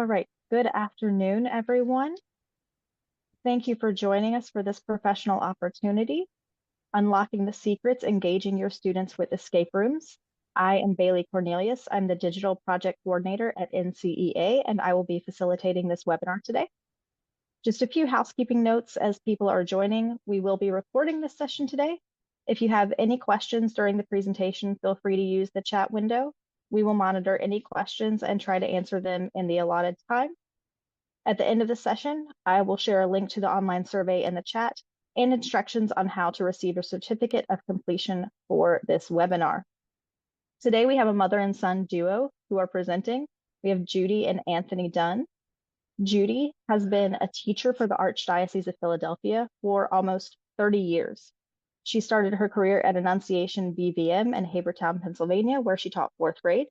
All right. Good afternoon, everyone. Thank you for joining us for this professional opportunity, Unlocking the Secrets, Engaging Your Students with Escape Rooms. I am Bailey Cornelius. I'm the Digital Project Coordinator at NCEA, and I will be facilitating this webinar today. Just a few housekeeping notes as people are joining. We will be recording this session today. If you have any questions during the presentation, feel free to use the chat window. We will monitor any questions and try to answer them in the allotted time. At the end of the session, I will share a link to the online survey in the chat and instructions on how to receive a certificate of completion for this webinar. Today, we have a mother and son duo who are presenting. We have Judy and Anthony Dunn. Judy has been a teacher for the Archdiocese of Philadelphia for almost 30 years. She started her career at Annunciation BVM in Havertown, Pennsylvania, where she taught 4th grade.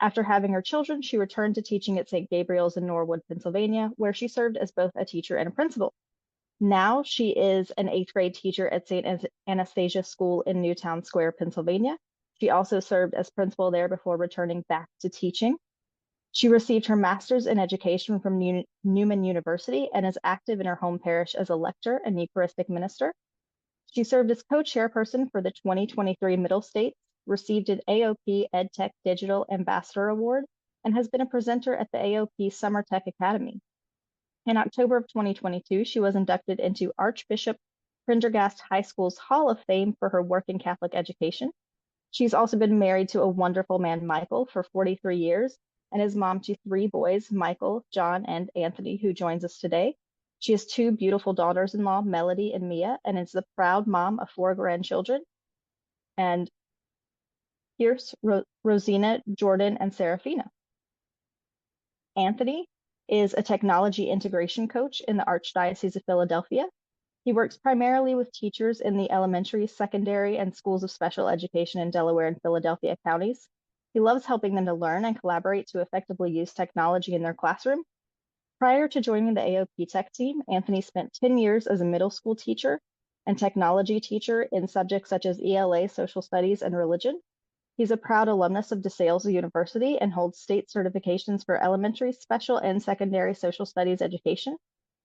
After having her children, she returned to teaching at St. Gabriel's in Norwood, Pennsylvania, where she served as both a teacher and a principal. Now she is an 8th grade teacher at St. Anastasia School in Newtown Square, Pennsylvania. She also served as principal there before returning back to teaching. She received her master's in education from Newman University and is active in her home parish as a lector and Eucharistic minister. She served as co-chairperson for the 2023 Middle States, received an AOP EdTech Digital Ambassador Award, and has been a presenter at the AOP Summer Tech Academy. In October of 2022, she was inducted into Archbishop Prendergast High School's Hall of Fame for her work in Catholic education. She's also been married to a wonderful man, Michael, for 43 years, and is mom to 3 boys, Michael, John, and Anthony, who joins us today. She has 2 beautiful daughters-in-law, Melody and Mia, and is the proud mom of 4 grandchildren. And here's Rosina, Jordan, and Serafina. Anthony is a technology integration coach in the Archdiocese of Philadelphia. He works primarily with teachers in the elementary, secondary, and schools of special education in Delaware and Philadelphia counties. He loves helping them to learn and collaborate to effectively use technology in their classroom. Prior to joining the AOP Tech team, Anthony spent 10 years as a middle school teacher and technology teacher in subjects such as ELA, social studies, and religion. He's a proud alumnus of DeSales University and holds state certifications for elementary, special, and secondary social studies education.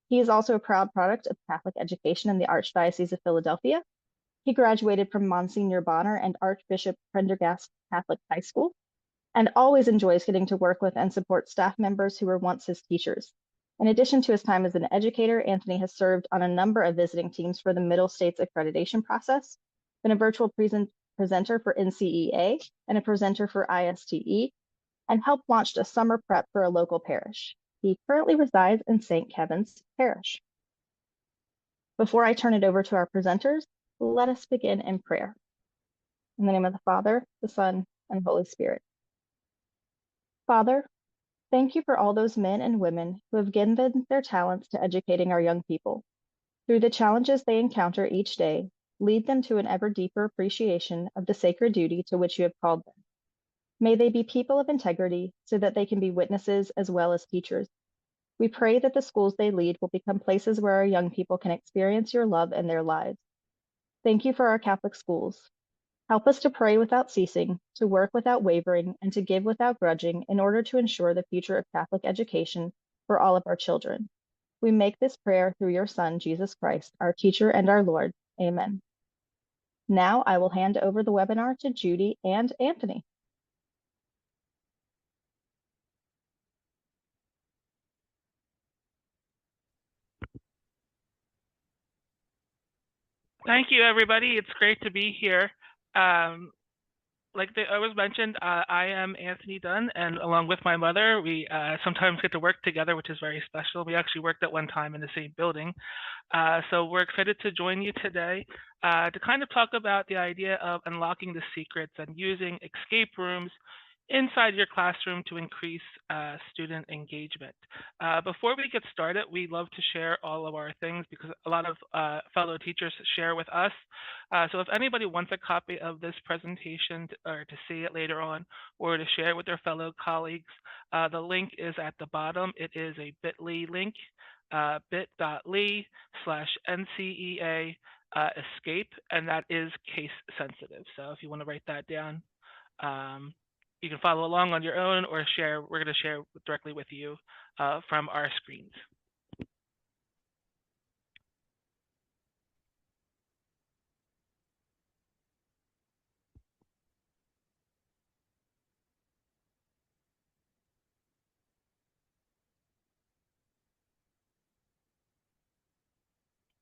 He is also a proud product of Catholic education in the Archdiocese of Philadelphia. He graduated from Monsignor Bonner and Archbishop Prendergast Catholic High School, and always enjoys getting to work with and support staff members who were once his teachers. In addition to his time as an educator, Anthony has served on a number of visiting teams for the Middle States accreditation process, been a virtual presenter for NCEA and a presenter for ISTE, and helped launch a summer prep for a local parish. He currently resides in St. Kevin's Parish. Before I turn it over to our presenters, let us begin in prayer. In the name of the Father, the Son, and the Holy Spirit. Father, thank you for all those men and women who have given their talents to educating our young people. Through the challenges they encounter each day, lead them to an ever deeper appreciation of the sacred duty to which you have called them. May they be people of integrity so that they can be witnesses as well as teachers. We pray that the schools they lead will become places where our young people can experience your love in their lives. Thank you for our Catholic schools. Help us to pray without ceasing, to work without wavering, and to give without grudging in order to ensure the future of Catholic education for all of our children. We make this prayer through your Son, Jesus Christ, our teacher and our Lord. Amen. Now I will hand over the webinar to Judy and Anthony. Thank you, everybody. It's great to be here. Like I was mentioned, I am Anthony Dunn, and along with my mother, we sometimes get to work together, which is very special. We actually worked at one time in the same building. So we're excited to join you today to kind of talk about the idea of unlocking the secrets and using escape rooms inside your classroom to increase student engagement. Before we get started, we love to share all of our things because a lot of fellow teachers share with us. So if anybody wants a copy of this presentation or to see it later on or to share it with their fellow colleagues, the link is at the bottom. It is a bit.ly link, bit.ly/NCEA escape, and that is case sensitive. So if you want to write that down, you can follow along on your own or share. We're going to share directly with you from our screens.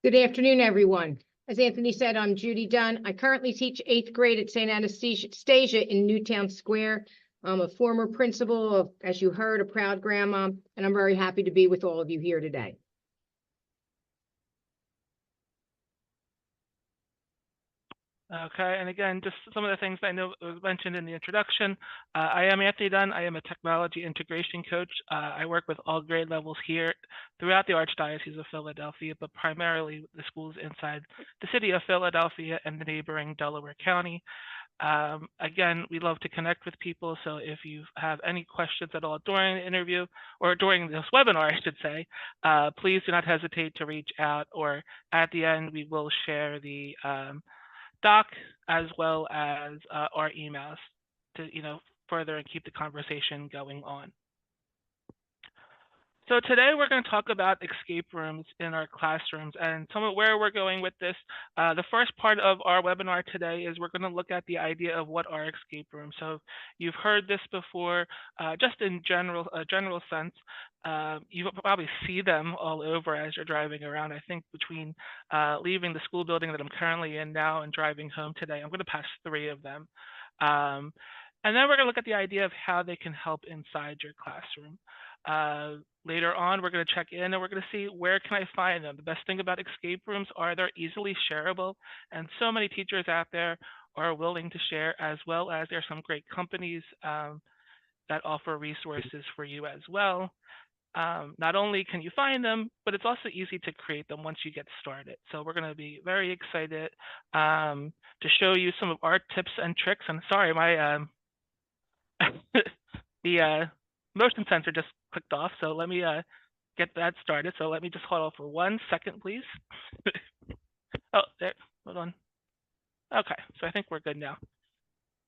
Good afternoon, everyone. As Anthony said, I'm Judy Dunn. I currently teach 8th grade at St. Anastasia in Newtown Square. I'm a former principal of, as you heard, a proud grandma, and I'm very happy to be with all of you here today. Okay, and again, just some of the things I know was mentioned in the introduction. I am Anthony Dunn. I am a technology integration coach. I work with all grade levels here throughout the Archdiocese of Philadelphia, but primarily the schools inside the city of Philadelphia and the neighboring Delaware County. Again, we love to connect with people, so if you have any questions at all during the interview, or during this webinar, I should say, please do not hesitate to reach out, or at the end, we will share the doc as well as our emails to further and keep the conversation going on. So today we're going to talk about escape rooms in our classrooms and some of where we're going with this. The first part of our webinar today is we're going to look at the idea of what are escape rooms. So you've heard this before, just in general sense. You probably see them all over as you're driving around. I think between leaving the school building that I'm currently in now and driving home today, I'm going to pass 3 of them. And then we're going to look at the idea of how they can help inside your classroom. Later on, we're going to check in and we're going to see where can I find them. The best thing about escape rooms are they're easily shareable, and so many teachers out there are willing to share, as well as there's some great companies that offer resources for you as well. Not only can you find them, but it's also easy to create them once you get started. So we're going to be very excited to show you some of our tips and tricks. And sorry, my the motion sensor just clicked off, so let me get that started. So let me just hold on for 1 second, please. Oh, there, hold on. Okay, so I think we're good now.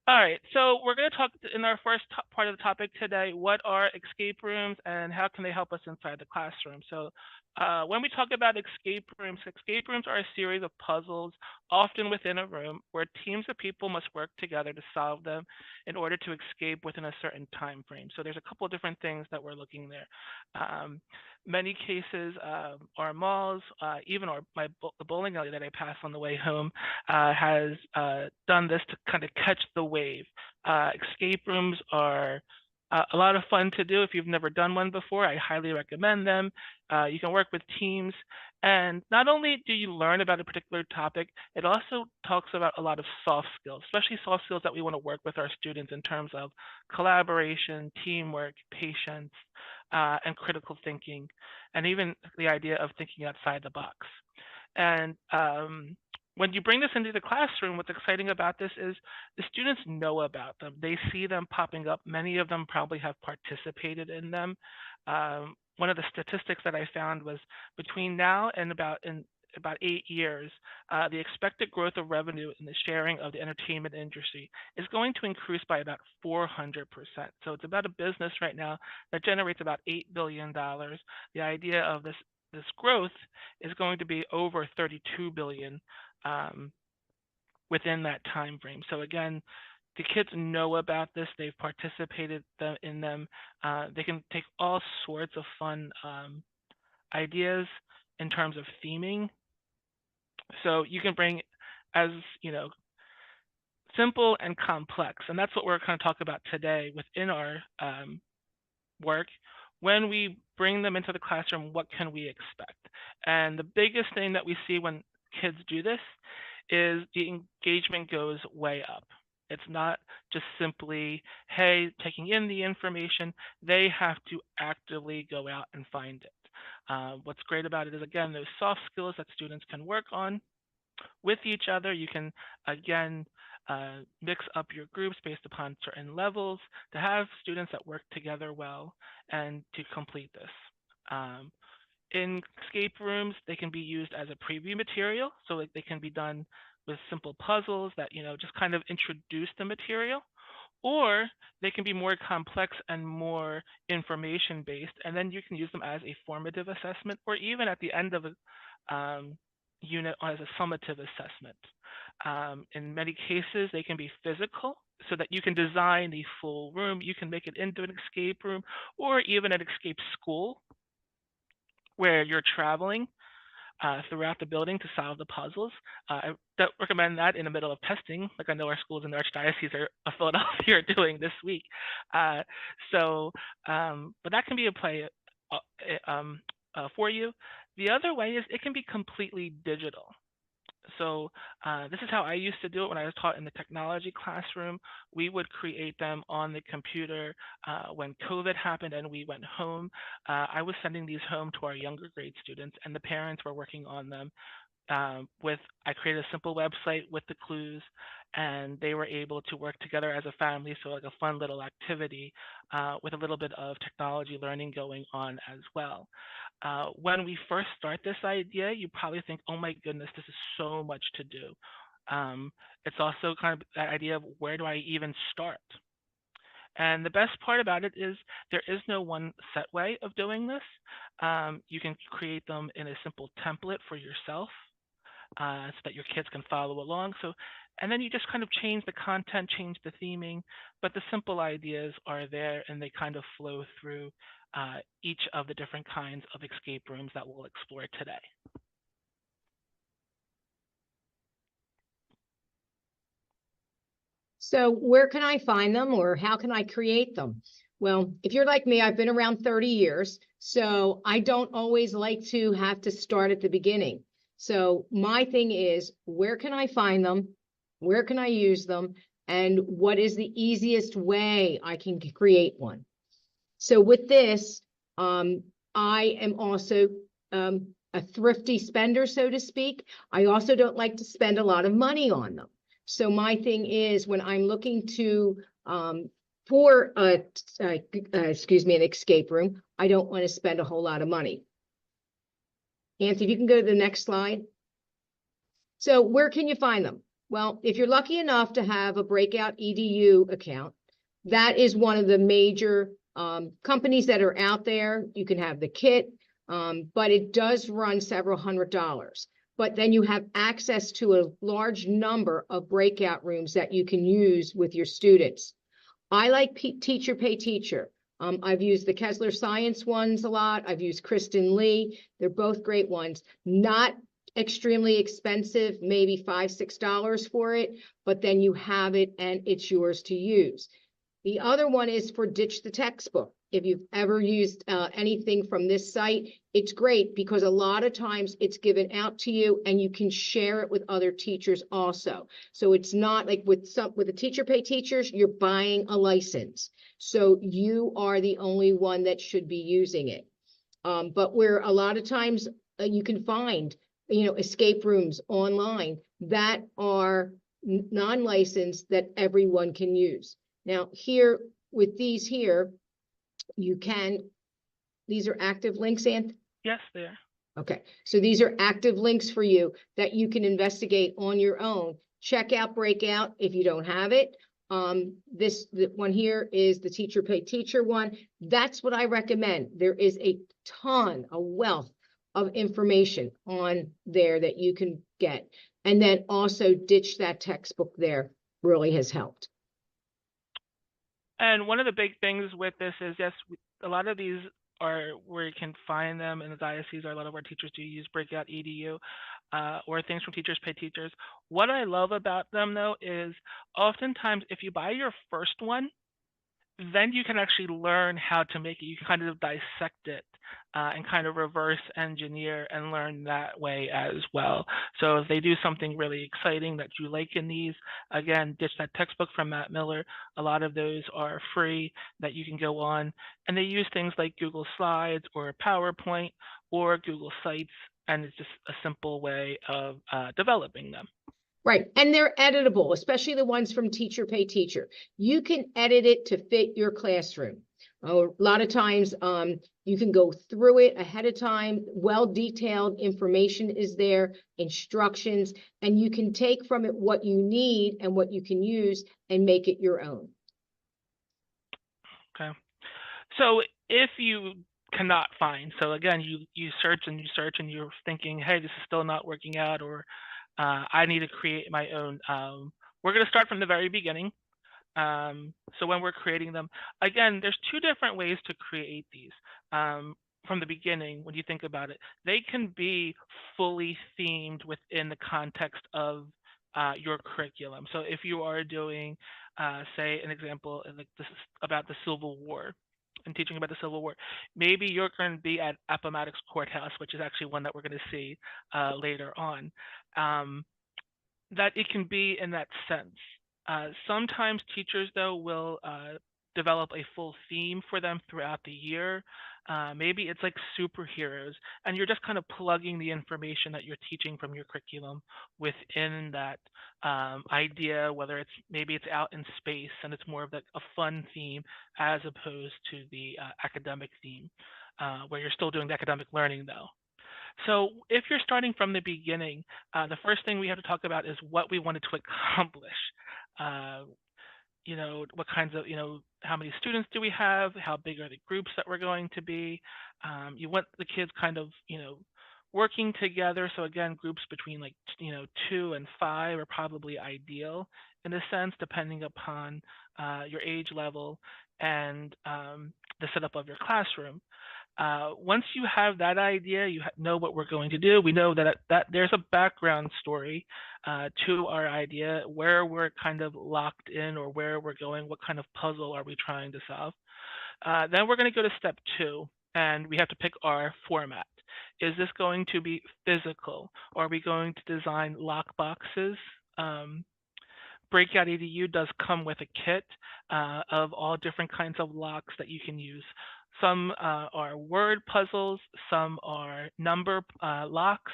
All right, so we're going to talk in our first part of the topic today, what are escape rooms and how can they help us inside the classroom? So when we talk about escape rooms are a series of puzzles, often within a room, where teams of people must work together to solve them in order to escape within a certain time frame. So there's a couple of different things that we're looking there. Many cases, our malls, even the bowling alley that I pass on the way home has done this to kind of catch the wave. Escape rooms are a lot of fun to do. If you've never done one before, I highly recommend them. You can work with teams, and not only do you learn about a particular topic, it also talks about a lot of soft skills, especially soft skills that we want to work with our students in terms of collaboration, teamwork, patience, and critical thinking, and even the idea of thinking outside the box. And when you bring this into the classroom, what's exciting about this is the students know about them. They see them popping up. Many of them probably have participated in them. One of the statistics that I found was between now and about 8 years, the expected growth of revenue in the sharing of the entertainment industry is going to increase by about 400%. So it's about a business right now that generates about $8 billion. The idea of this growth is going to be over 32 billion within that time frame. So again, the kids know about this. They've participated in them. They can take all sorts of fun ideas in terms of theming. So you can bring as simple and complex, and that's what we're going to talk about today within our work. When we bring them into the classroom, what can we expect? And the biggest thing that we see when kids do this is the engagement goes way up. It's not just simply, hey, taking in the information. They have to actively go out and find it. What's great about it is, again, those soft skills that students can work on with each other. You can, again, mix up your groups based upon certain levels to have students that work together well and to complete this. In escape rooms, they can be used as a preview material, so they can be done with simple puzzles that just kind of introduce the material, or they can be more complex and more information-based, and then you can use them as a formative assessment, or even at the end of a unit as a summative assessment. In many cases, they can be physical, so that you can design a full room. You can make it into an escape room, or even an escape school, where you're traveling throughout the building to solve the puzzles. I don't recommend that in the middle of testing, like I know our schools in the Archdiocese of Philadelphia are doing this week. But that can be a play for you. The other way is it can be completely digital. So this is how I used to do it when I was taught in the technology classroom. We would create them on the computer. When COVID happened and we went home, I was sending these home to our younger grade students, and the parents were working on them. I created a simple website with the clues, and they were able to work together as a family. So like a fun little activity with a little bit of technology learning going on as well. When we first start this idea, you probably think, oh my goodness, this is so much to do. It's also kind of that idea of where do I even start? And the best part about it is there is no one set way of doing this. You can create them in a simple template for yourself so that your kids can follow along. And then you just kind of change the content, change the theming, but the simple ideas are there, and they kind of flow through each of the different kinds of escape rooms that we'll explore today. So where can I find them, or how can I create them? Well, if you're like me, I've been around 30 years, so I don't always like to have to start at the beginning. So my thing is, where can I find them? Where can I use them? And what is the easiest way I can create one? So with this, I am also a thrifty spender, so to speak. I also don't like to spend a lot of money on them. So my thing is, when I'm looking to for an escape room, I don't want to spend a whole lot of money. Anthony, if you can go to the next slide. So where can you find them? Well, if you're lucky enough to have a Breakout EDU account, that is one of the major companies that are out there. You can have the kit, but it does run several $100s. But then you have access to a large number of breakout rooms that you can use with your students. I like Teacher Pay Teacher. I've used the Kessler Science ones a lot. I've used Kristen Lee. They're both great ones. Not extremely expensive, maybe $5, $6 for it, but then you have it and it's yours to use. The other one is for Ditch the Textbook. If you've ever used anything from this site, it's great because a lot of times it's given out to you and you can share it with other teachers also. So it's not like with the Teacher Pay Teachers, you're buying a license. So you are the only one that should be using it. But where a lot of times you can find, escape rooms online that are non-licensed that everyone can use. Now here, with these here, these are active links, Anth? Yes, they are. Okay, so these are active links for you that you can investigate on your own. Check out Breakout if you don't have it. This one here is the Teacher Pay Teacher one. That's what I recommend. There is a wealth of information on there that you can get. And then also Ditch That Textbook there really has helped. And one of the big things with this is, yes, a lot of these are where you can find them in the diocese, or a lot of our teachers do use Breakout EDU or things from Teachers Pay Teachers. What I love about them, though, is oftentimes if you buy your first one, then you can actually learn how to make it. You can kind of dissect it and kind of reverse engineer and learn that way as well. So if they do something really exciting that you like in these, again, Ditch That Textbook from Matt Miller. A lot of those are free that you can go on, and they use things like Google Slides or PowerPoint or Google Sites, and it's just a simple way of developing them. Right, and they're editable, especially the ones from Teacher Pay Teacher. You can edit it to fit your classroom. A lot of times you can go through it ahead of time. Well-detailed information is there, instructions, and you can take from it what you need and what you can use and make it your own. So if you cannot find, so again, you search and you search and you're thinking, hey, this is still not working out, or I need to create my own. We're going to start from the very beginning. So when we're creating them, again, there's two different ways to create these. From the beginning, when you think about it, they can be fully themed within the context of your curriculum. So if you are doing, say, an example like this is about the Civil War, and teaching about the Civil War, maybe you're going to be at Appomattox Courthouse, which is actually one that we're going to see later on. That it can be in that sense. Sometimes teachers, though, will develop a full theme for them throughout the year. Maybe it's like superheroes, and you're just kind of plugging the information that you're teaching from your curriculum within that idea, whether it's maybe it's out in space and it's more of a fun theme as opposed to the academic theme, where you're still doing the academic learning, though. So if you're starting from the beginning, the first thing we have to talk about is what we wanted to accomplish. What kinds of, how many students do we have? How big are the groups that we're going to be? You want the kids kind of, working together. So again, groups between like, 2 and 5 are probably ideal in a sense, depending upon your age level and the setup of your classroom. Once you have that idea, you know what we're going to do. We know that there's a background story to our idea, where we're kind of locked in or where we're going, what kind of puzzle are we trying to solve. Then we're going to go to step 2, and we have to pick our format. Is this going to be physical? Or are we going to design lock boxes? Breakout EDU does come with a kit of all different kinds of locks that you can use. Some are word puzzles, some are number locks.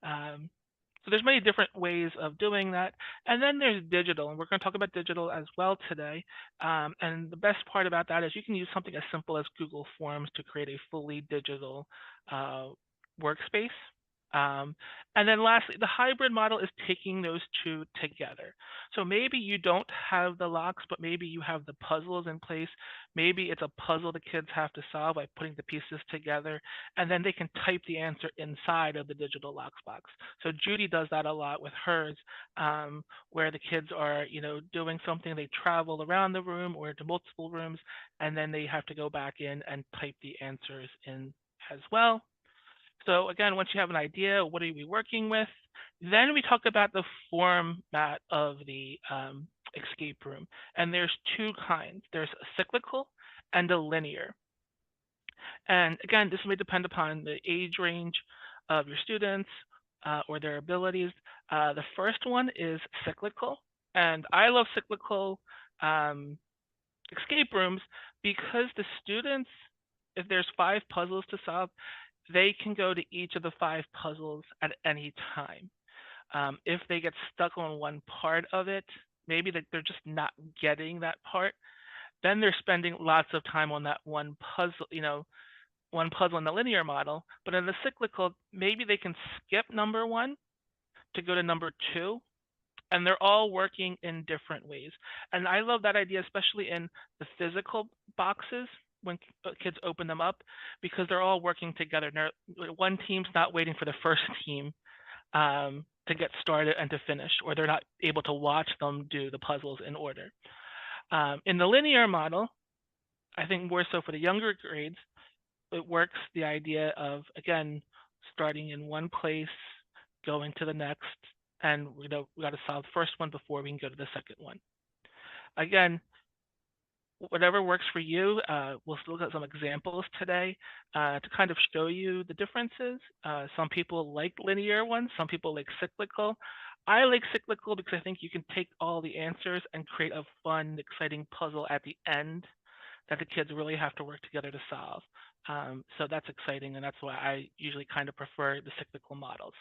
So there's many different ways of doing that. And then there's digital, and we're going to talk about digital as well today. And the best part about that is you can use something as simple as Google Forms to create a fully digital workspace. And then lastly, the hybrid model is taking those two together. So maybe you don't have the locks, but maybe you have the puzzles in place. Maybe it's a puzzle the kids have to solve by putting the pieces together, and then they can type the answer inside of the digital locks box. So Judy does that a lot with hers, where the kids are, doing something, they travel around the room or to multiple rooms, and then they have to go back in and type the answers in as well. So again, once you have an idea, what are we working with? Then we talk about the format of the escape room. And there's two kinds. There's a cyclical and a linear. And again, this may depend upon the age range of your students or their abilities. The first one is cyclical. And I love cyclical escape rooms because the students, if there's 5 puzzles to solve, they can go to each of the 5 puzzles at any time. If they get stuck on one part of it, maybe that they're just not getting that part, then they're spending lots of time on that one puzzle, one puzzle in the linear model. But in the cyclical, maybe they can skip number 1 to go to number 2, and they're all working in different ways. And I love that idea, especially in the physical boxes, when kids open them up, because they're all working together. One team's not waiting for the first team to get started and to finish, or they're not able to watch them do the puzzles in order. In the linear model, I think more so for the younger grades, it works the idea of, again, starting in one place, going to the next, and we got to solve the first one before we can go to the second one. Again, whatever works for you. We'll look at some examples today to kind of show you the differences. Some people like linear ones, some people like cyclical. I like cyclical because I think you can take all the answers and create a fun, exciting puzzle at the end that the kids really have to work together to solve. So that's exciting, and that's why I usually kind of prefer the cyclical models.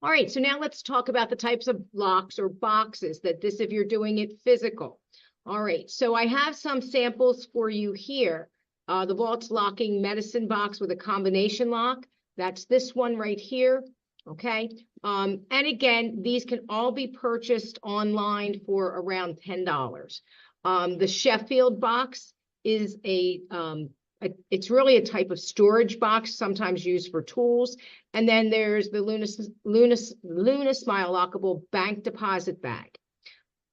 All right, so now let's talk about the types of locks or boxes if you're doing it physical. All right, so I have some samples for you here. The Vault's locking medicine box with a combination lock. That's this one right here. Okay. And again, these can all be purchased online for around $10. The Sheffield box is it's really a type of storage box, sometimes used for tools. And then there's the Luna Smile lockable bank deposit bag.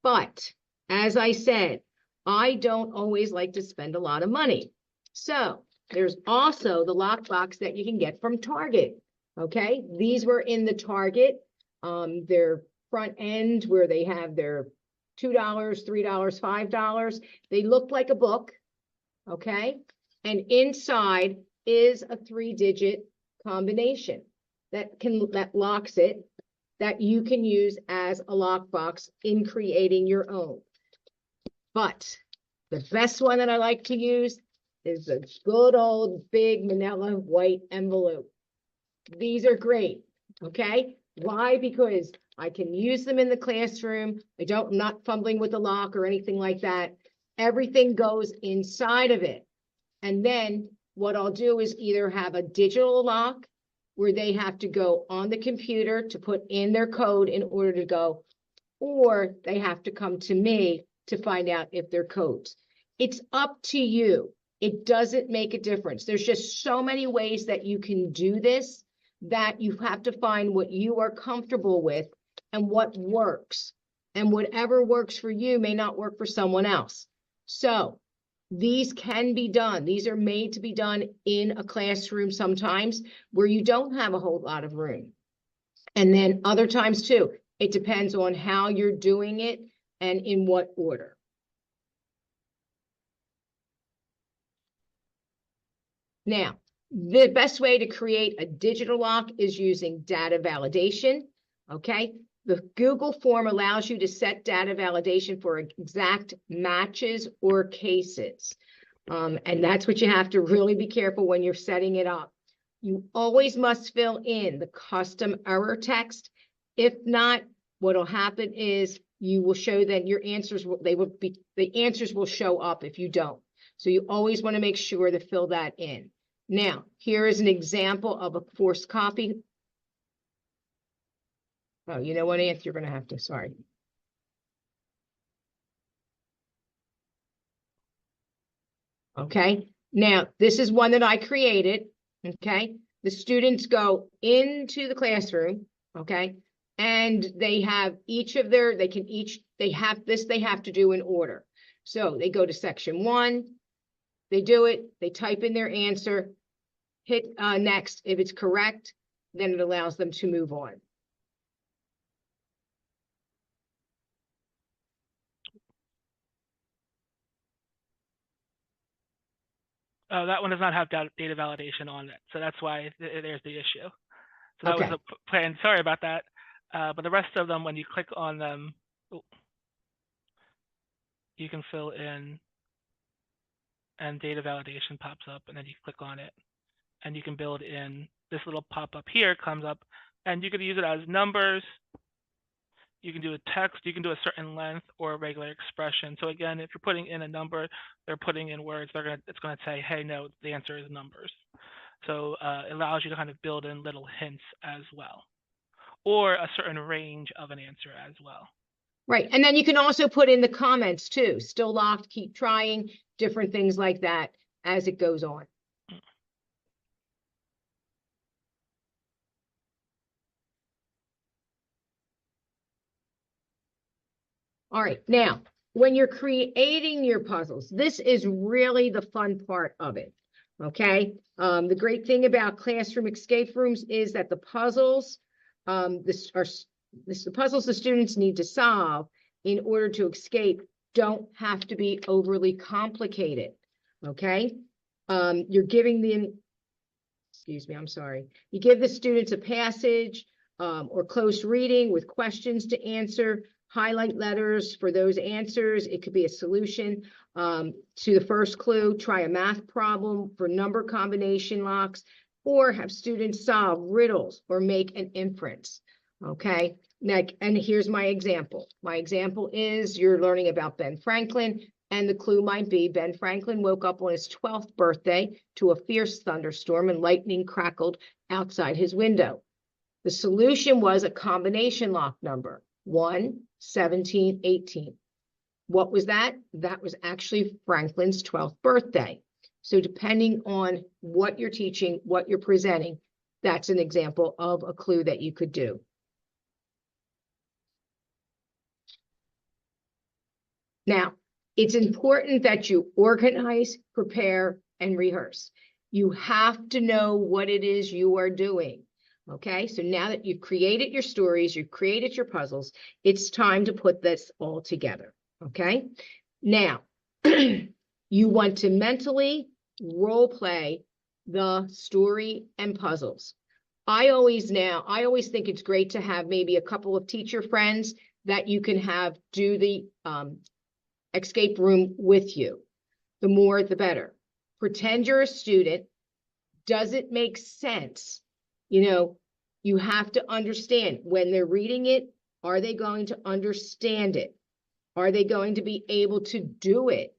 But as I said, I don't always like to spend a lot of money. So there's also the lockbox that you can get from Target. Okay, these were in the Target, their front end where they have their $2, $3, $5. They look like a book. Okay, and inside is a 3-digit combination that locks it, that you can use as a lockbox in creating your own. But the best one that I like to use is the good old big manila white envelope. These are great. Okay. Why? Because I can use them in the classroom. I'm not fumbling with the lock or anything like that. Everything goes inside of it. And then what I'll do is either have a digital lock where they have to go on the computer to put in their code in order to go, or they have to come to me to find out if they're codes. It's up to you. It doesn't make a difference. There's just so many ways that you can do this that you have to find what you are comfortable with and what works. And whatever works for you may not work for someone else. So these can be done. These are made to be done in a classroom sometimes where you don't have a whole lot of room. And then other times too, it depends on how you're doing it and in what order. Now, the best way to create a digital lock is using data validation. Okay. The Google form allows you to set data validation for exact matches or cases. And that's what you have to really be careful when you're setting it up. You always must fill in the custom error text. If not, what will happen is you will show that your answers the answers will show up if you don't. So you always want to make sure to fill that in. Now, here is an example of a forced copy. Oh, you know what, Anth, you're going to have to, sorry. Okay, now this is one that I created. Okay, the students go into the classroom. Okay, and they have each of their, they have to do in order. So they go to section 1, they do it, they type in their answer, hit next. If it's correct, then it allows them to move on. That one does not have data validation on it, so that's why there's the issue. So that Okay. was the plan. Sorry about that. But the rest of them, when you click on them, you can fill in, and data validation pops up, and then you click on it, and you can build in. This little pop-up here comes up, and you could use it as numbers. You can do a text, you can do a certain length or a regular expression. So again, if you're putting in a number, they're putting in words, it's going to say, hey, no, the answer is numbers. So it allows you to kind of build in little hints as well, or a certain range of an answer as well. Right, and then you can also put in the comments too, still locked, keep trying, different things like that as it goes on. All right, now, when you're creating your puzzles, this is really the fun part of it, okay? The great thing about classroom escape rooms is that the puzzles, the puzzles the students need to solve in order to escape don't have to be overly complicated, okay? You're giving them, excuse me, I'm sorry. You give the students a passage or close reading with questions to answer, highlight letters for those answers. It could be a solution to the first clue, try a math problem for number combination locks, or have students solve riddles or make an inference, okay? And here's my example. My example is you're learning about Ben Franklin, and the clue might be Ben Franklin woke up on his 12th birthday to a fierce thunderstorm and lightning crackled outside his window. The solution was a combination lock number, 1, 17, 18. What was that? That was actually Franklin's 12th birthday. So depending on what you're teaching, what you're presenting, that's an example of a clue that you could do. Now, it's important that you organize, prepare, and rehearse. You have to know what it is you are doing. Okay, so now that you've created your stories, you've created your puzzles, it's time to put this all together. Okay, now you want to mentally role play the story and puzzles. I always think it's great to have maybe a couple of teacher friends that you can have do the escape room with you. The more, the better. Pretend you're a student. Does it make sense? You know, you have to understand when they're reading it, are they going to understand it? Are they going to be able to do it?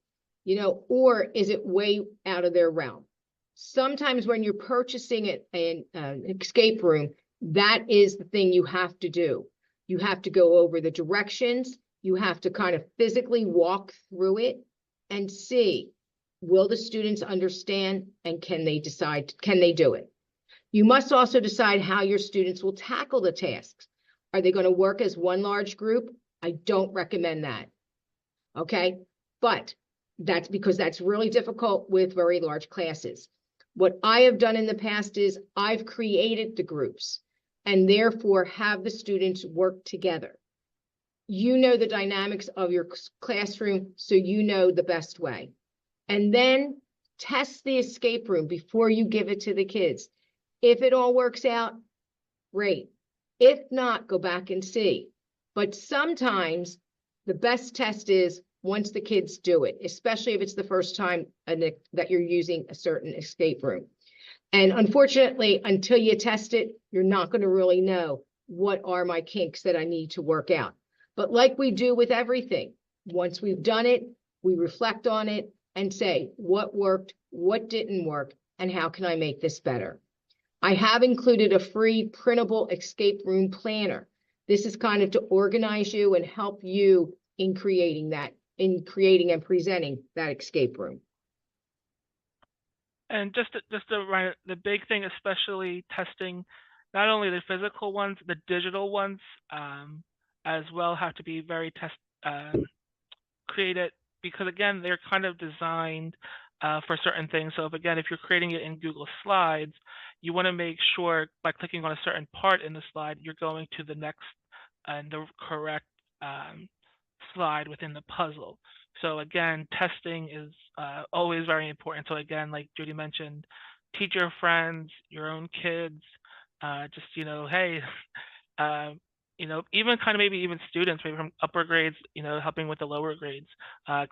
You know, or is it way out of their realm? Sometimes when you're purchasing an escape room, that is the thing you have to do. You have to go over the directions. You have to kind of physically walk through it and see, will the students understand and can they do it? You must also decide how your students will tackle the tasks. Are they going to work as one large group? I don't recommend that. Okay, but that's because that's really difficult with very large classes. What I have done in the past is I've created the groups and therefore have the students work together. You know the dynamics of your classroom, so you know the best way. And then test the escape room before you give it to the kids. If it all works out, great. If not, go back and see. But sometimes the best test is once the kids do it, especially if it's the first time that you're using a certain escape room. And unfortunately, until you test it, you're not going to really know what are my kinks that I need to work out. But like we do with everything, once we've done it, we reflect on it and say what worked, what didn't work, and how can I make this better? I have included a free printable escape room planner. This is kind of to organize you and help you in creating and presenting that escape room. And just to remind, the big thing, especially testing, not only the physical ones, the digital ones as well have to be very created, because again, they're kind of designed for certain things. So if you're creating it in Google Slides, you want to make sure by clicking on a certain part in the slide, you're going to the next and the correct slide within the puzzle. So again, testing is always very important. So again, like Judy mentioned, teach your friends, your own kids, just, hey, even kind of maybe even students, maybe from upper grades, helping with the lower grades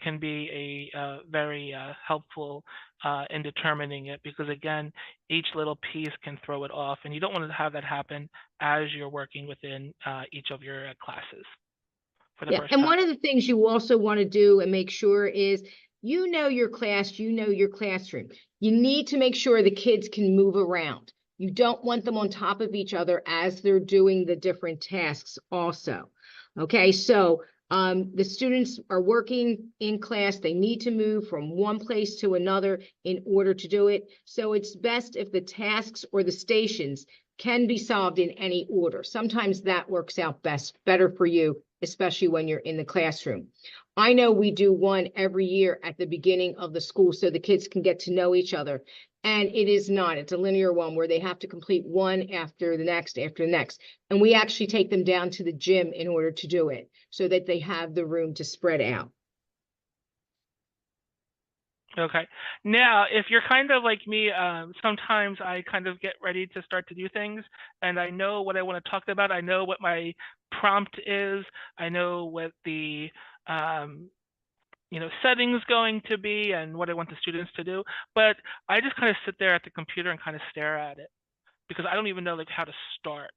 can be a very helpful in determining it, because again, each little piece can throw it off, and you don't want to have that happen as you're working within each of your classes. And one of the things you also want to do and make sure is, your class, your classroom. You need to make sure the kids can move around. You don't want them on top of each other as they're doing the different tasks also. Okay, so the students are working in class. They need to move from one place to another in order to do it. So it's best if the tasks or the stations can be solved in any order. Sometimes that works out better for you, especially when you're in the classroom. I know we do one every year at the beginning of the school so the kids can get to know each other. And it's a linear one where they have to complete one after the next, And we actually take them down to the gym in order to do it so that they have the room to spread out. Okay. Now, if you're kind of like me, sometimes I kind of get ready to start to do things, and I know what I want to talk about. I know what my prompt is. I know what the settings going to be and what I want the students to do. But I just kind of sit there at the computer and kind of stare at it because I don't even know how to start.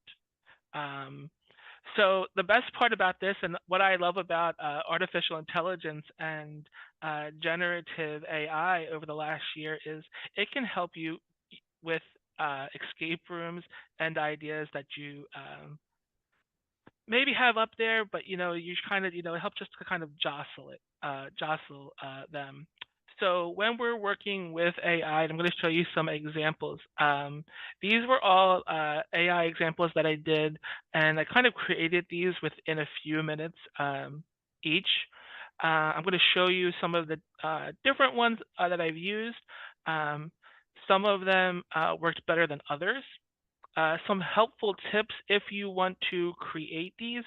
So the best part about this, and what I love about artificial intelligence and generative AI over the last year, is it can help you with escape rooms and ideas that you maybe have up there, but you kind of it helps just to kind of jostle them. So when we're working with AI, I'm going to show you some examples. These were all AI examples that I did, and I kind of created these within a few minutes each. I'm going to show you some of the different ones that I've used. Some of them worked better than others. Some helpful tips if you want to create these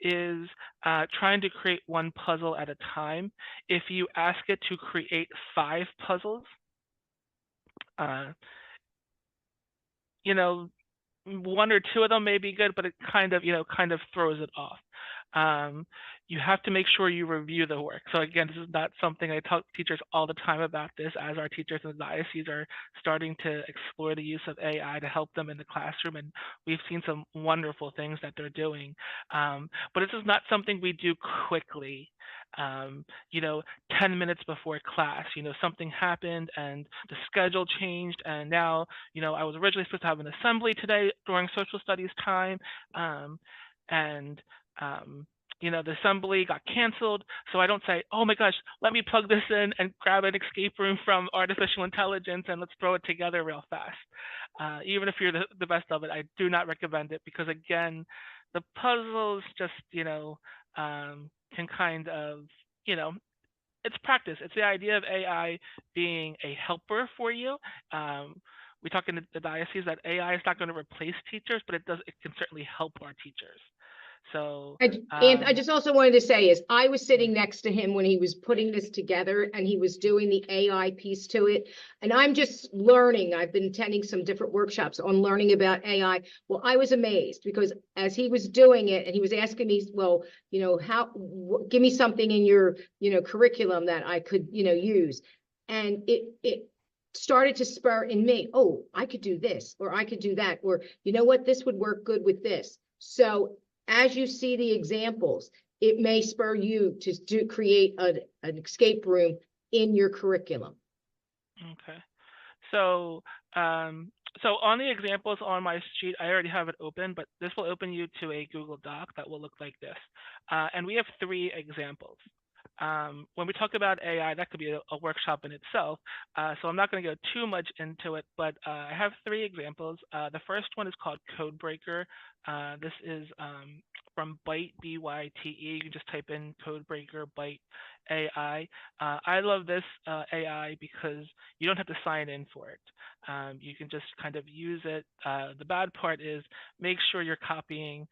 is trying to create one puzzle at a time. If you ask it to create 5 puzzles, uh, you know, 1 or 2 of them may be good, but it kind of throws it off. You have to make sure you review the work. So again, this is not something I talk to teachers all the time about this, as our teachers in the diocese are starting to explore the use of AI to help them in the classroom, and we've seen some wonderful things that they're doing. But this is not something we do quickly. 10 minutes before class, something happened and the schedule changed, and now, I was originally supposed to have an assembly today during social studies time, and the assembly got canceled. So I don't say, oh my gosh, let me plug this in and grab an escape room from artificial intelligence and let's throw it together real fast. Even if you're the best of it, I do not recommend it, because again, the puzzles just, can kind of, it's practice. It's the idea of AI being a helper for you. We talk in the diocese that AI is not going to replace teachers, but it can certainly help our teachers. So, And I just also wanted to say is I was sitting next to him when he was putting this together and he was doing the AI piece to it. And I'm just learning. I've been attending some different workshops on learning about AI. Well, I was amazed because as he was doing it and he was asking me, well, give me something in your, curriculum that I could, use. And it started to spur in me, oh, I could do this, or I could do that, or you know what, this would work good with this. So as you see the examples, it may spur you to create an escape room in your curriculum. Okay. So, so on the examples on my sheet, I already have it open, but this will open you to a Google Doc that will look like this. And we have 3 examples. When we talk about AI, that could be a workshop in itself. So I'm not going to go too much into it, but I have 3 examples. The first one is called Codebreaker. This is from Byte, B-Y-T-E. You can just type in Codebreaker, Byte, AI. I love this AI because you don't have to sign in for it. You can just kind of use it. The bad part is make sure you're copying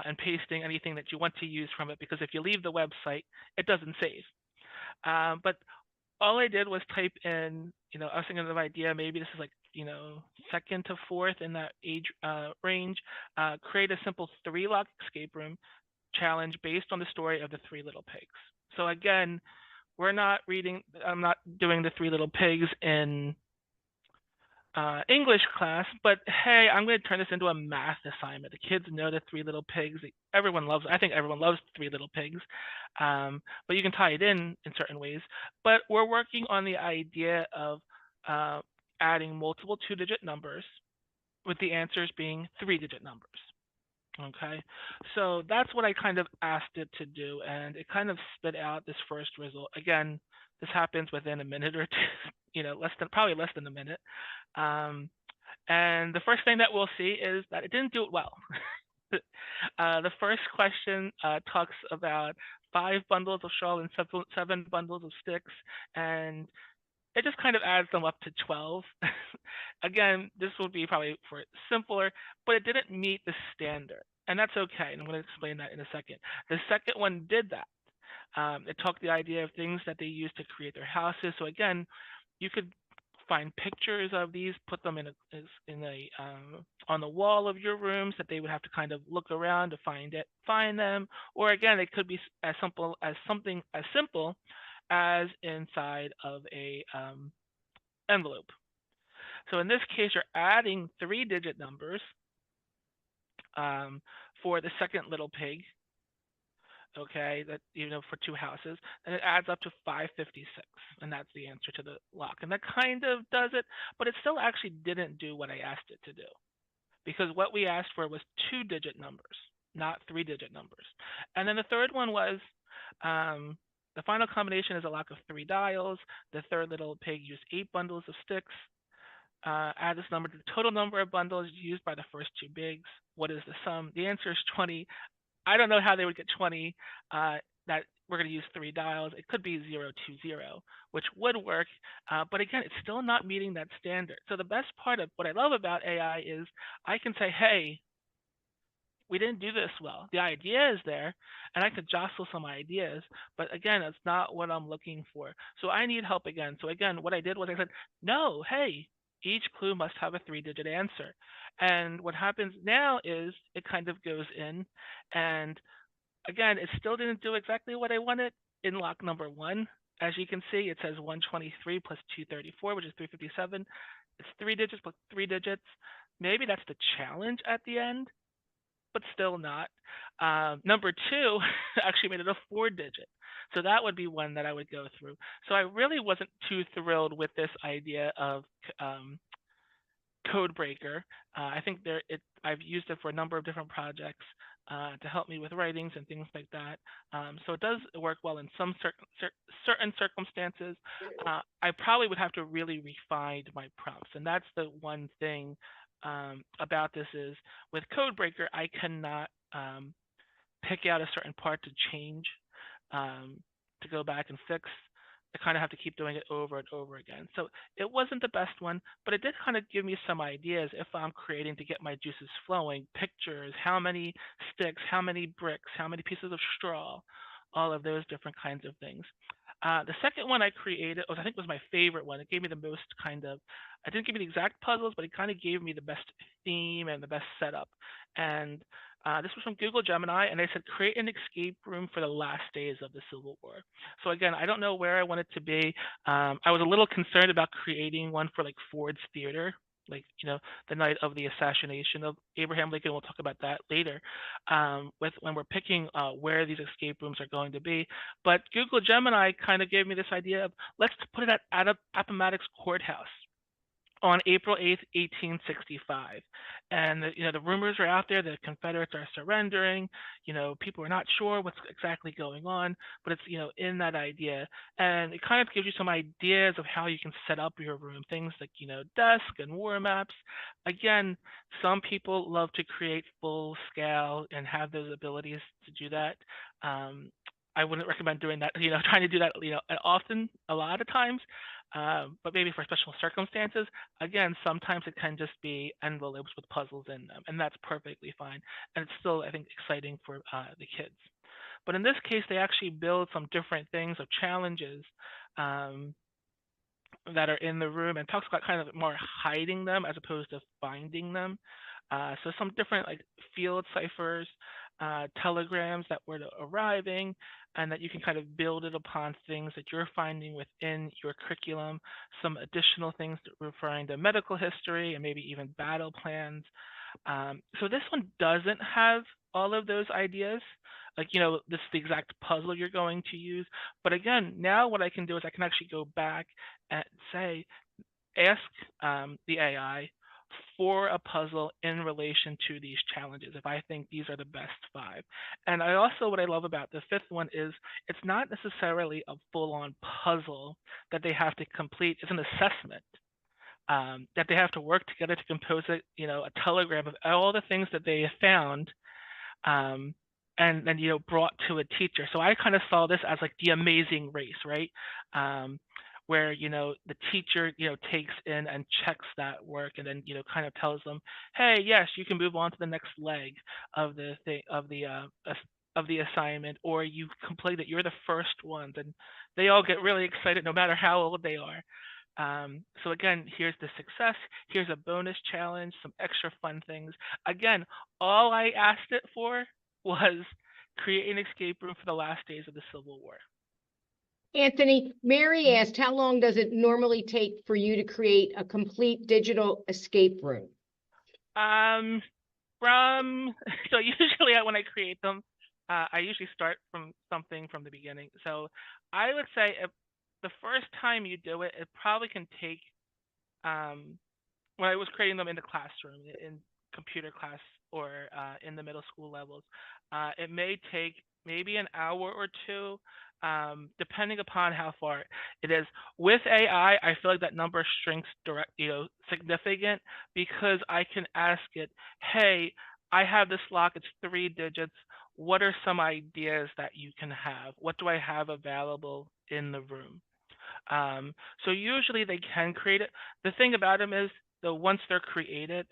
and pasting anything that you want to use from it, because if you leave the website, it doesn't save. But all I did was type in, I was thinking of an idea, maybe this is like, 2nd to 4th in that age range, create a simple 3-lock escape room challenge based on the story of the 3 Little Pigs. So again, I'm not doing the 3 Little Pigs in English class, but hey, I'm going to turn this into a math assignment. The kids know the 3 Little Pigs. I think everyone loves 3 Little Pigs, but you can tie it in certain ways. But we're working on the idea of adding multiple 2-digit numbers with the answers being 3-digit numbers. Okay, so that's what I kind of asked it to do, and it kind of spit out this first result. Again, this happens within a minute or two, probably less than a minute. And the first thing that we'll see is that it didn't do it well. The first question talks about 5 bundles of shawl and 7 bundles of sticks, and it just kind of adds them up to 12. Again, this would be probably for simpler, but it didn't meet the standard, and that's okay. And I'm going to explain that in a second. The second one did that. It talked the idea of things that they use to create their houses. So again, you could find pictures of these, put them in on the wall of your rooms that they would have to kind of look around to find them. Or again, it could be as simple as something as simple as inside of a envelope. So in this case, you're adding 3-digit numbers for the second little pig. okay, that for two houses, and it adds up to 556, and that's the answer to the lock. And that kind of does it, but it still actually didn't do what I asked it to do, because what we asked for was 2-digit numbers, not 3-digit numbers. And then the third one was the final combination is a lock of 3 dials. The third little pig used 8 bundles of sticks. Add this number to the total number of bundles used by the first 2 bigs. What is the sum? The answer is 20. I don't know how they would get 20. That we're going to use 3 dials. It could be 020, which would work. But again, it's still not meeting that standard. So the best part of what I love about AI is I can say, hey, we didn't do this well. The idea is there, and I could jostle some ideas, but again, it's not what I'm looking for. So I need help again. So again, what I did was I said, no, hey, each clue must have a 3-digit answer. And what happens now is it kind of goes in, and again, it still didn't do exactly what I wanted in lock number 1. As you can see, it says 123 plus 234, which is 357. It's 3 digits plus 3 digits. Maybe that's the challenge at the end, but still not. Number 2 actually made it a 4-digit. So that would be one that I would go through. So I really wasn't too thrilled with this idea of code breaker. I think I've used it for a number of different projects to help me with writings and things like that. So it does work well in some certain circumstances. I probably would have to really refine my prompts, and that's the one thing about this is with Codebreaker, I cannot pick out a certain part to change, to go back and fix. I kind of have to keep doing it over and over again. So it wasn't the best one, but it did kind of give me some ideas if I'm creating to get my juices flowing, pictures, how many sticks, how many bricks, how many pieces of straw, all of those different kinds of things. The second one I created, I think was my favorite one. It gave me the most I didn't give me the exact puzzles, but it kind of gave me the best theme and the best setup. And this was from Google Gemini, and they said, create an escape room for the last days of the Civil War. So again, I don't know where I want it to be. I was a little concerned about creating one for like Ford's Theater, like, the night of the assassination of Abraham Lincoln. We'll talk about that later when we're picking where these escape rooms are going to be. But Google Gemini kind of gave me this idea of, let's put it at Appomattox Courthouse on April 8th, 1865. And the rumors are out there that the Confederates are surrendering. People are not sure what's exactly going on, but it's in that idea. And it kind of gives you some ideas of how you can set up your room, things like desk and war maps. Again, some people love to create full scale and have those abilities to do that. I wouldn't recommend doing that, trying to do that, often, a lot of times. But maybe for special circumstances, again, sometimes it can just be envelopes with puzzles in them, and that's perfectly fine. And it's still, I think, exciting for the kids. But in this case, they actually build some different things of challenges that are in the room, and talks about kind of more hiding them as opposed to finding them. So some different like field ciphers, telegrams that were arriving, and that you can kind of build it upon things that you're finding within your curriculum, some additional things referring to medical history and maybe even battle plans. So this one doesn't have all of those ideas, like, this is the exact puzzle you're going to use. But again, now what I can do is I can actually go back and ask the AI for a puzzle in relation to these challenges, if I think these are the best 5. And what I love about the 5th one is it's not necessarily a full-on puzzle that they have to complete. It's an assessment that they have to work together to compose a telegram of all the things that they have found, and then brought to a teacher. So I kind of saw this as like the Amazing Race, right? Where the teacher takes in and checks that work, and then kind of tells them, hey, yes, you can move on to the next leg of the thing of the assignment, or you complete it, you're the first ones, and they all get really excited no matter how old they are. So again, here's the success, here's a bonus challenge, some extra fun things. Again, all I asked it for was create an escape room for the last days of the Civil War. Anthony, Mary asked, how long does it normally take for you to create a complete digital escape room? So usually when I create them, I usually start from something from the beginning. So I would say if the first time you do it, it probably can take when I was creating them in the classroom, in computer class or in the middle school levels, it may take maybe an hour or two, depending upon how far it is. With AI, I feel like that number shrinks significant because I can ask it, hey, I have this lock, it's 3 digits. What are some ideas that you can have? What do I have available in the room? Um, so usually they can create it. The thing about them is, though, once they're created,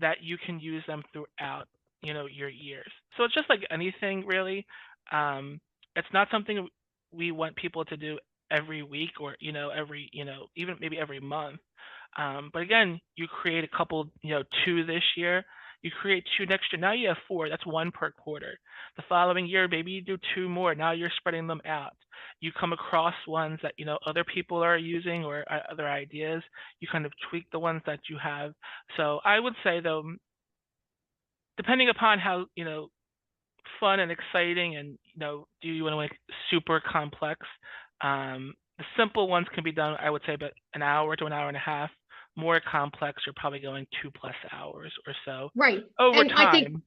that you can use them throughout, your years. So it's just like anything, really. It's not something we want people to do every week or every even maybe every month. But again, you create a couple, 2 this year. You create 2 next year. Now you have 4. That's 1 per quarter. The following year, maybe you do 2 more. Now you're spreading them out. You come across ones that other people are using or other ideas. You kind of tweak the ones that you have. So I would say, though, depending upon how fun and exciting, and do you want to make super complex? The simple ones can be done, I would say, about an hour to an hour and a half. More complex, you're probably going 2+ hours or so Right. over And I think, time.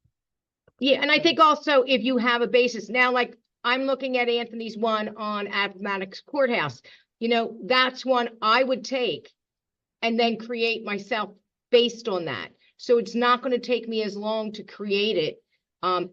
yeah, and I think also if you have a basis now, like I'm looking at Anthony's one on Appomattox Courthouse, that's one I would take and then create myself based on that. So it's not going to take me as long to create it,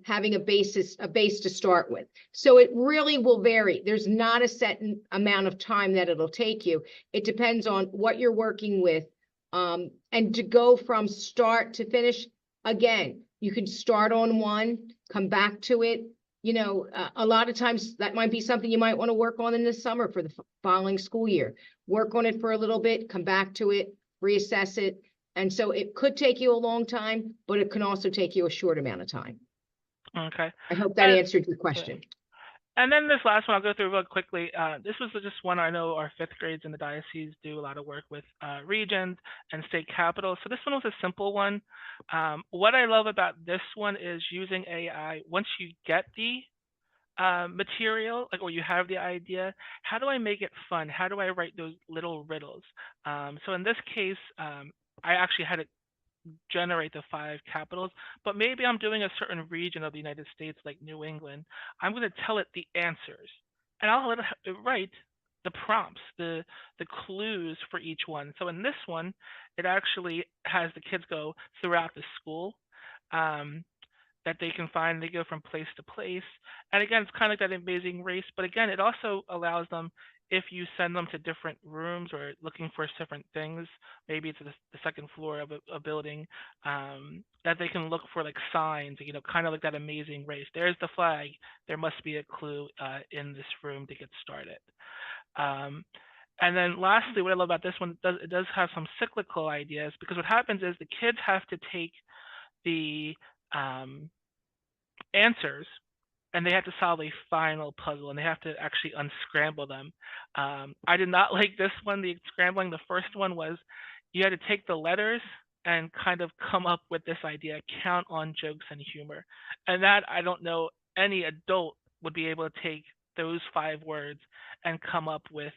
having a base to start with. So it really will vary. There's not a set amount of time that it'll take you. It depends on what you're working with. And to go from start to finish, again, you can start on one, come back to it. A lot of times that might be something you might want to work on in the summer for the following school year. Work on it for a little bit, come back to it, reassess it. And so it could take you a long time, but it can also take you a short amount of time. Okay. I hope that answered your question. And then this last one I'll go through real quickly. This was just one I know our 5th grades in the diocese do a lot of work with regions and state capitals. So this one was a simple one. What I love about this one is using AI. Once you get the material, or you have the idea, how do I make it fun? How do I write those little riddles? So in this case, I actually had it generate the 5 capitals, but maybe I'm doing a certain region of the United States, like New England. I'm going to tell it the answers, and I'll let it write the prompts, the clues for each one. So in this one, it actually has the kids go throughout the school. That they can find. They go from place to place. And again, it's kind of like that Amazing Race, but again, it also allows them, if you send them to different rooms or looking for different things, maybe it's the second floor of a building, that they can look for like signs, kind of like that Amazing Race. There's the flag. There must be a clue in this room to get started. And then lastly, what I love about this one, it does have some cyclical ideas, because what happens is the kids have to take the answers and they have to solve a final puzzle, and they have to actually unscramble them. I did not like this one, the scrambling. The first one was you had to take the letters and kind of come up with this idea, count on jokes and humor. And that, I don't know any adult would be able to take those 5 words and come up with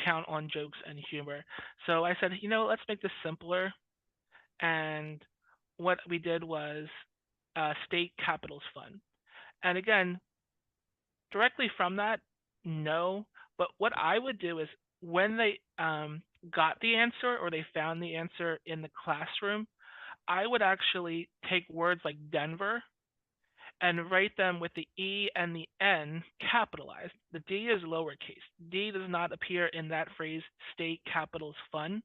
count on jokes and humor. So I said, let's make this simpler. And what we did was state capitals fun. And again, directly from that, no. But what I would do is, when they got the answer or they found the answer in the classroom, I would actually take words like Denver and write them with the E and the N capitalized. The D is lowercase. D does not appear in that phrase, state capitals fun.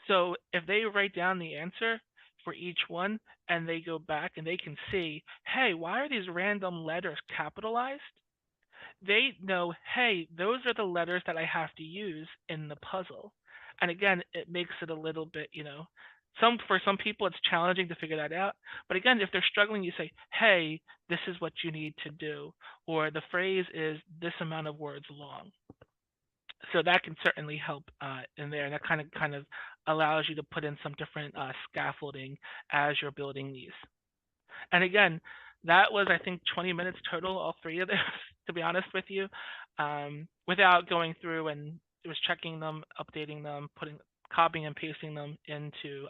So if they write down the answer for each one and they go back and they can see, hey, why are these random letters capitalized? They know, hey, those are the letters that I have to use in the puzzle. And again, it makes it a little bit, for some people it's challenging to figure that out. But again, if they're struggling, you say, hey, this is what you need to do. Or the phrase is this amount of words long. So that can certainly help in there, and that kind of allows you to put in some different scaffolding as you're building these. And again, That was, I think, 20 minutes total, all three of those, to be honest with you, without going through and it was checking them, updating them, copying and pasting them into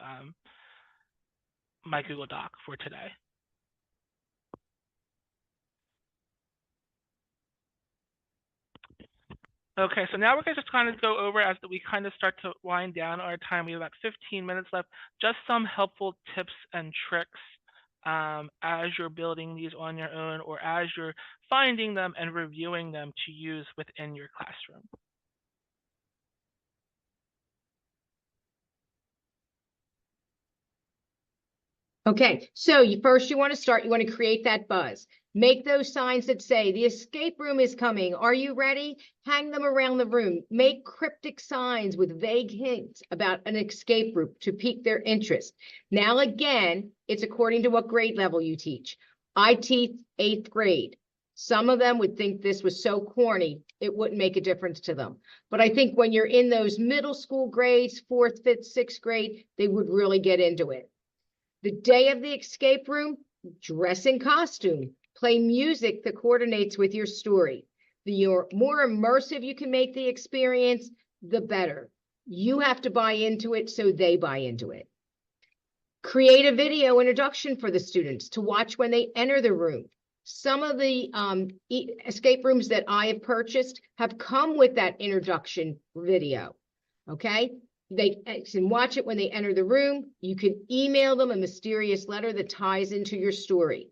my Google Doc for today. Okay, so now we're going to just kind of go over as we kind of start to wind down our time. We have about 15 minutes left. Just some helpful tips and tricks as you're building these on your own or as you're finding them and reviewing them to use within your classroom. Okay, so you want to create that buzz. Make those signs that say the escape room is coming. Are you ready? Hang them around the room. Make cryptic signs with vague hints about an escape room to pique their interest. Now, again, it's according to what grade level you teach. I teach 8th grade. Some of them would think this was so corny, it wouldn't make a difference to them. But I think when you're in those middle school grades, 4th, 5th, 6th grade, they would really get into it. The day of the escape room, dress in costume, play music that coordinates with your story. The more immersive you can make the experience, the better. You have to buy into it, so they buy into it. Create a video introduction for the students to watch when they enter the room. Some of the escape rooms that I have purchased have come with that introduction video, okay? They can watch it when they enter the room. You can email them a mysterious letter that ties into your story.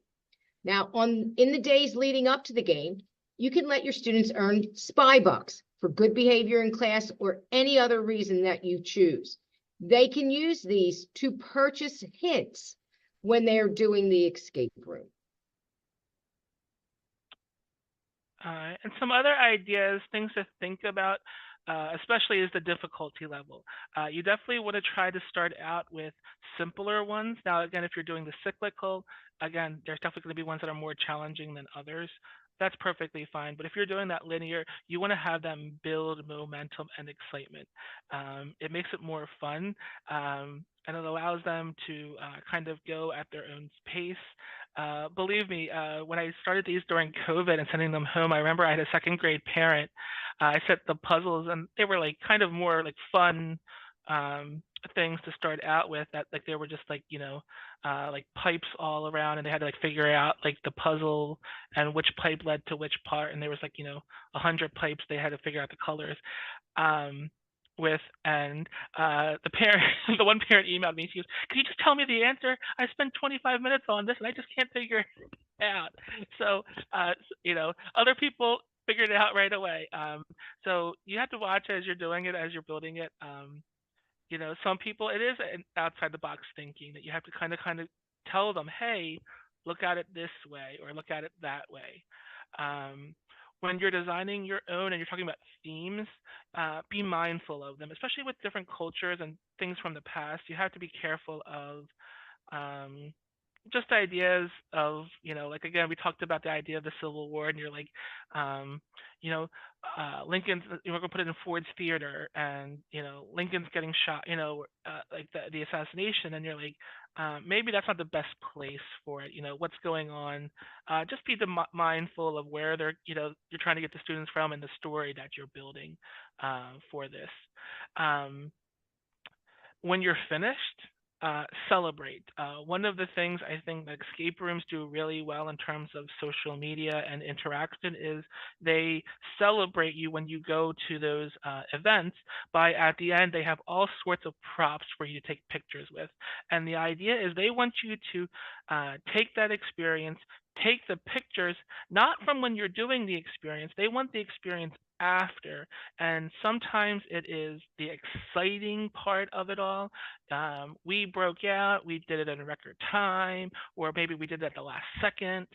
Now, in the days leading up to the game, you can let your students earn spy bucks for good behavior in class or any other reason that you choose. They can use these to purchase hints when they're doing the escape room. And some other ideas, things to think about, especially is the difficulty level. You definitely want to try to start out with simpler ones. Now, again, if you're doing the cyclical, again, there's definitely going to be ones that are more challenging than others. That's perfectly fine. But if you're doing that linear, you want to have them build momentum and excitement. It makes it more fun, and it allows them to kind of go at their own pace. Believe me, when I started these during COVID and sending them home, I remember I had a 2nd grade parent. I set the puzzles, and they were like kind of more like fun things to start out with. That like they were just like like pipes all around, and they had to like figure out like the puzzle and which pipe led to which part. And there was like 100 pipes. They had to figure out the colors. With and the parent, the one parent emailed me. She goes, "Can you just tell me the answer? I spent 25 minutes on this and I just can't figure it out." So other people figured it out right away. So you have to watch as you're doing it, as you're building it. Some people, it is an outside the box thinking that you have to kind of tell them, "Hey, look at it this way or look at it that way." When you're designing your own and you're talking about themes, be mindful of them, especially with different cultures and things from the past. You have to be careful of just ideas of, like, again, we talked about the idea of the Civil War, and you're like, Lincoln's, we're gonna put it in Ford's Theater, and Lincoln's getting shot, like the assassination, and you're like, maybe that's not the best place for it. What's going on. Just be mindful of where you're trying to get the students from and the story that you're building for this. When you're finished, celebrate. One of the things I think that escape rooms do really well in terms of social media and interaction is they celebrate you when you go to those events. At the end, they have all sorts of props for you to take pictures with. And the idea is they want you to take that experience, take the pictures, not from when you're doing the experience. They want the experience after. And sometimes it is the exciting part of it all. We broke out, we did it in a record time, or maybe we did it at the last second.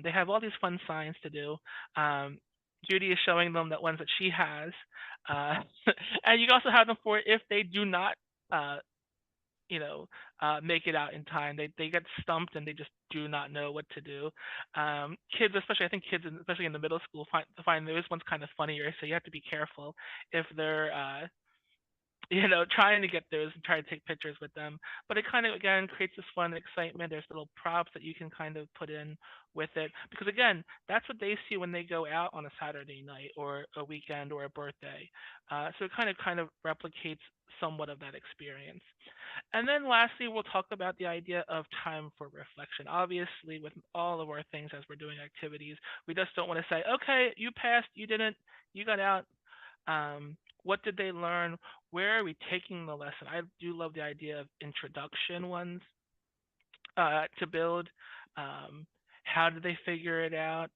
They have all these fun signs to do. Judy is showing them the ones that she has. And you also have them for if they do not make it out in time. They get stumped and they just do not know what to do. Kids, especially, I think kids, especially in the middle school, find those ones kind of funnier. So you have to be careful if they're trying to get those and try to take pictures with them. But it kind of, again, creates this fun excitement. There's little props that you can kind of put in with it. Because, again, that's what they see when they go out on a Saturday night or a weekend or a birthday. So it kind of replicates somewhat of that experience. And then lastly, we'll talk about the idea of time for reflection. Obviously, with all of our things as we're doing activities, we just don't want to say, okay, you passed, you didn't, you got out. What did they learn? Where are we taking the lesson? I do love the idea of introduction ones to build. Um, how did they figure it out?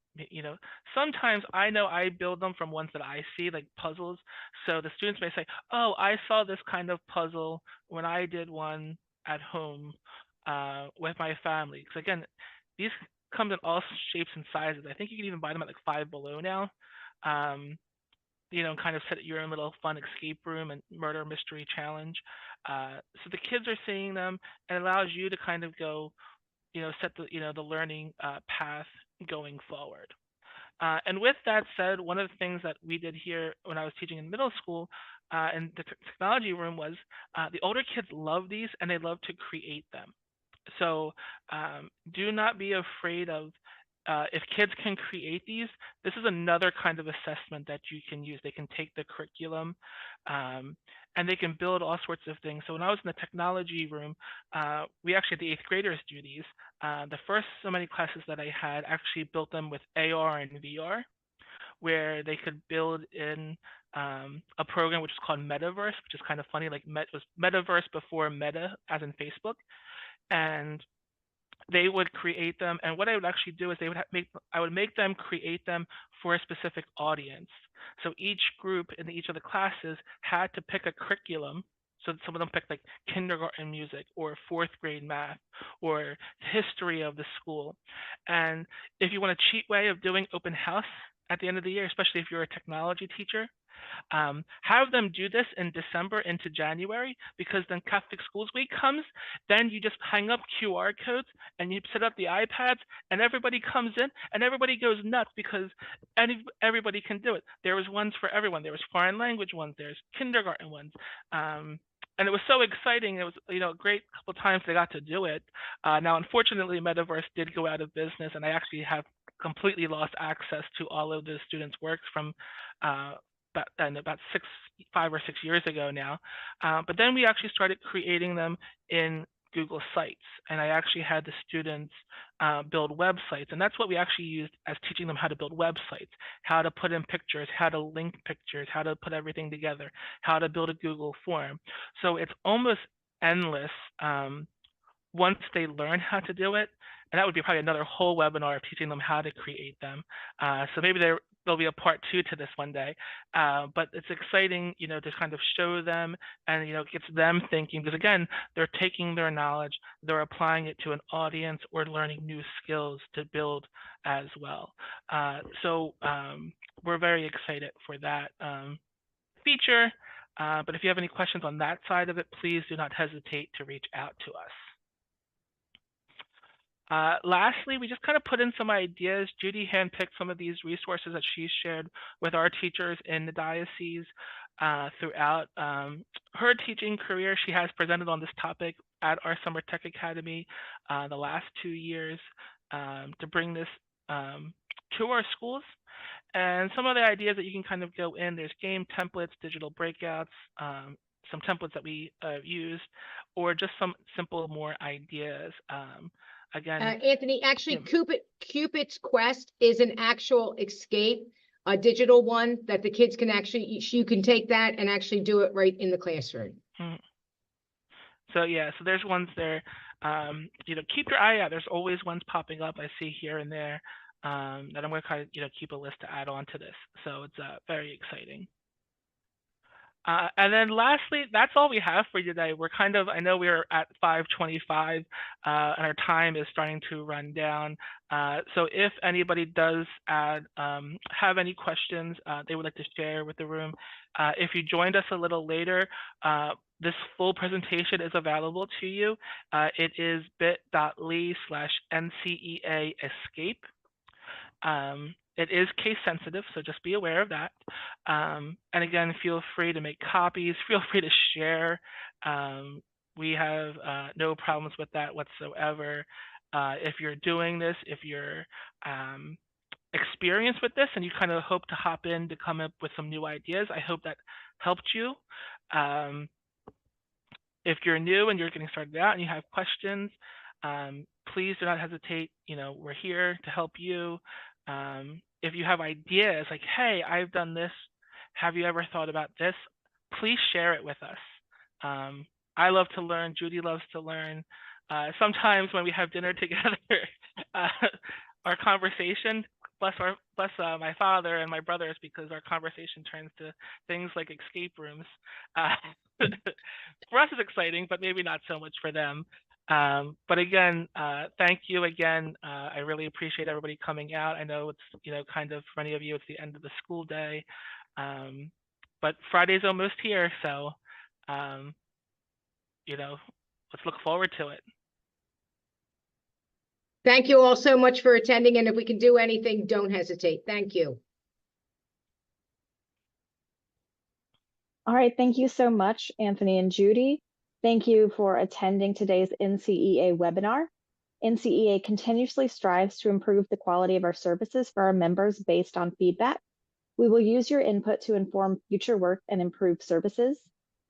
Sometimes I know I build them from ones that I see, like puzzles. So the students may say, "Oh, I saw this kind of puzzle when I did one at home with my family." Because again, these come in all shapes and sizes. I think you can even buy them at like Five Below now. Um, kind of set your own little fun escape room and murder mystery challenge. So the kids are seeing them, and it allows you to kind of go, set the learning path going forward. And with that said, one of the things that we did here when I was teaching in middle school in the technology room was the older kids love these and they love to create them. So do not be afraid of if kids can create these, this is another kind of assessment that you can use. They can take the curriculum and they can build all sorts of things. So when I was in the technology room, we actually had the 8th graders do these. The first so many classes that I had actually built them with AR and VR, where they could build in a program which is called Metaverse, which is kind of funny. Like it was Metaverse before Meta, as in Facebook, and they would create them. And what I would actually do is I would make them create them for a specific audience. So each group in each of the classes had to pick a curriculum. So some of them picked like kindergarten music or 4th grade math or history of the school. And if you want a cheat way of doing open house at the end of the year, especially if you're a technology teacher, have them do this in December into January, because then Catholic Schools Week comes. Then you just hang up QR codes and you set up the iPads, and everybody comes in and everybody goes nuts because everybody can do it. There was ones for everyone. There was foreign language ones. There's kindergarten ones. And it was so exciting. It was, a great couple of times they got to do it. Now, unfortunately, Metaverse did go out of business, and I actually have completely lost access to all of the students' works from about 5 or 6 years ago now. But then we actually started creating them in Google Sites, and I actually had the students build websites, and that's what we actually used as teaching them how to build websites, how to put in pictures, how to link pictures, how to put everything together, how to build a Google form. So it's almost endless once they learn how to do it. And that would be probably another whole webinar of teaching them how to create them. So maybe there'll be a part 2 to this one day. But it's exciting, to kind of show them, and, it gets them thinking, because again, they're taking their knowledge, they're applying it to an audience or learning new skills to build as well. So we're very excited for that feature. But if you have any questions on that side of it, please do not hesitate to reach out to us. Lastly, we just kind of put in some ideas. Judy handpicked some of these resources that she shared with our teachers in the diocese throughout her teaching career. She has presented on this topic at our Summer Tech Academy the last 2 years to bring this to our schools. And some of the ideas that you can kind of go in, there's game templates, digital breakouts, some templates that we used, or just some simple more ideas. Again, Anthony, actually, Cupid's Quest is an actual escape, a digital one that the kids can actually, you can take that and actually do it right in the classroom. So yeah, so there's ones there. Keep your eye out. There's always ones popping up I see here and there that I'm going to kind of keep a list to add on to this. So it's very exciting. And then lastly, that's all we have for you today. I know we're at 5:25 and our time is starting to run down. So if anybody does have any questions they would like to share with the room, if you joined us a little later, this full presentation is available to you. It is bit.ly/NCEA escape. It is case sensitive, so just be aware of that. And again, feel free to make copies, feel free to share. We have no problems with that whatsoever. If you're doing this, if you're experienced with this and you kind of hope to hop in to come up with some new ideas, I hope that helped you. If you're new and you're getting started out and you have questions, please do not hesitate. We're here to help you. If you have ideas like, hey, I've done this, have you ever thought about this? Please share it with us. I love to learn. Judy loves to learn. Sometimes when we have dinner together, our conversation, bless my father and my brothers, because our conversation turns to things like escape rooms. For us, it's exciting, but maybe not so much for them. But again, thank you again. I really appreciate everybody coming out. I know it's, kind of for many of you, it's the end of the school day. But Friday's almost here, so, let's look forward to it. Thank you all so much for attending, and if we can do anything, don't hesitate. Thank you. All right, thank you so much, Anthony and Judy. Thank you for attending today's NCEA webinar. NCEA continuously strives to improve the quality of our services for our members based on feedback. We will use your input to inform future work and improve services.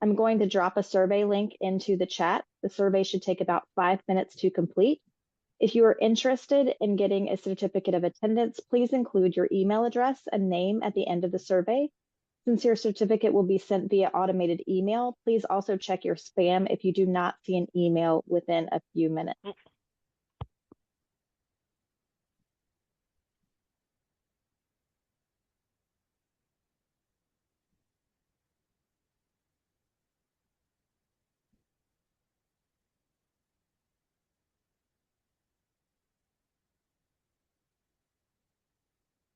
I'm going to drop a survey link into the chat. The survey should take about 5 minutes to complete. If you are interested in getting a certificate of attendance, please include your email address and name at the end of the survey. Since your certificate will be sent via automated email, please also check your spam if you do not see an email within a few minutes.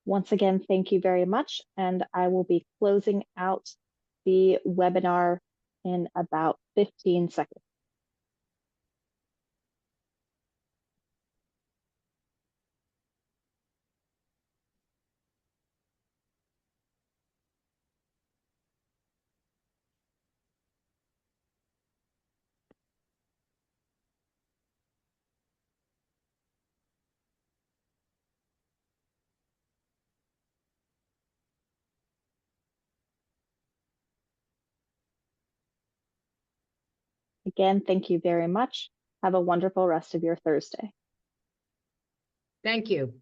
Once again, thank you very much, and I will be closing out the webinar in about 15 seconds. Again, thank you very much. Have a wonderful rest of your Thursday. Thank you.